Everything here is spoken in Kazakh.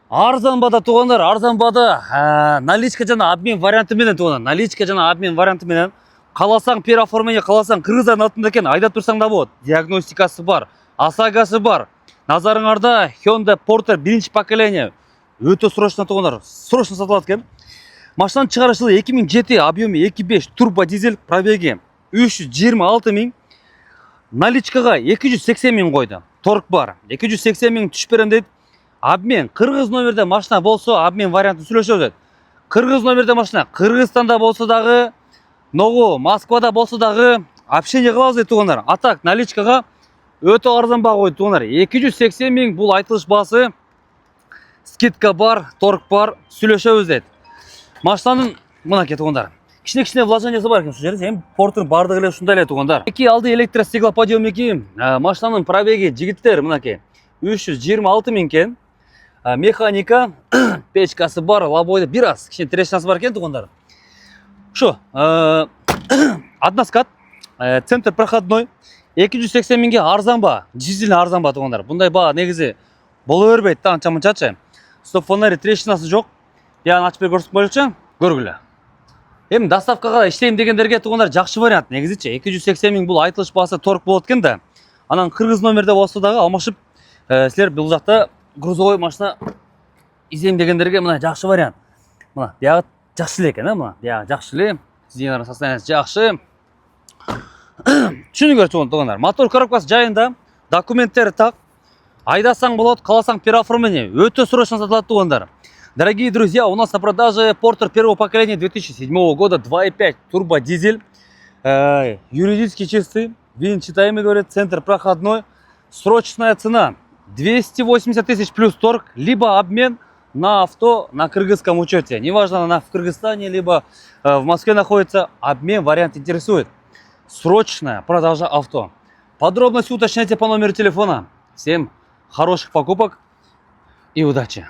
Арзанбада туғандар, арзанбада наличка жана обмен варианты менен туғандар. Наличка жана обмен варианты менен қаласаң переоформление, қаласаң Кыргызстан атында екен, айдап тұрсаң да болады. Диагностикасы бар, ОСАГОсы бар. Назарыңарда Hyundai Porter биринчи поколение. Өтө срочно туғандар, срочно сатылат екен. Машинаның чыгарыш жылы 2007, объемы 2.5, турбо дизель, пробеги 326 миң. Наличкаға 280 миң қойды. Торг бар. 280 миң түшүп берем дейт. Обмен Кыргыз номерде машина болсо, обмен варианты сүйлөшөбүз. Кыргыз номерде машина Кыргызстанда болсо дагы, Ногу Москвада болсо дагы общение кылабыз дейт тугандар. А так наличкага өтө арзан баа койду тугандар. 280 миң бул айтылыш баасы. Скидка бар, торг бар, сүйлөшөбүз дейт. Машинанын мынакей тугандар. Кичине вложениясы бар экен ушул жерде. Эми Porter бардыгы эле ушундай эле тугандар. Эки алды электростеклоподъемники, машинанын пробеги жигиттер мынакей 326 миң экен. Механика, печкасы бар, лобойда бир аз кичине трещинасы бар экен тугандар. Ушу, одна скат, центр проходной, 280 миңге арзан ба, дизельный арзан ба тугандар. Bunday баа негизи боло бербейт да анча-мынчачы. Стоп фонари трещинасы жок. Яны ачып берип көрсөтүп коелучу. Көргүлө. Эми доставкага иштейм дегендерге тугандар жакшы вариант негизичи. 280 миң бул айтылыш баасы торг болот экен да. Анан кыргыз номерде болсо дагы алмашып, силер бул жакта грузовой машина издейм дегендерге мына жакшы вариант. Мына биягы жакшы эле экен, мына биягы жакшы эле. Сиздердин состояниясы жакшы. Түшүнүңөр тугандар. Мотор коробкасы жайында, документтери так. Айдасаң болот, каласаң переоформление. Өтө срочно сатылат тугандар. Дорогие друзья, у нас на продаже Porter первого поколения 2007 года 2.5 турбо дизель. Юридически чистый, винчатаемый, говорят, центр проходной. Срочная цена 280 тысяч плюс торг, либо обмен на авто на кыргызском учете. Неважно, она в Кыргызстане, либо в Москве находится, обмен вариант интересует. Срочная продажа авто. Подробности уточняйте по номеру телефона. Всем хороших покупок и удачи!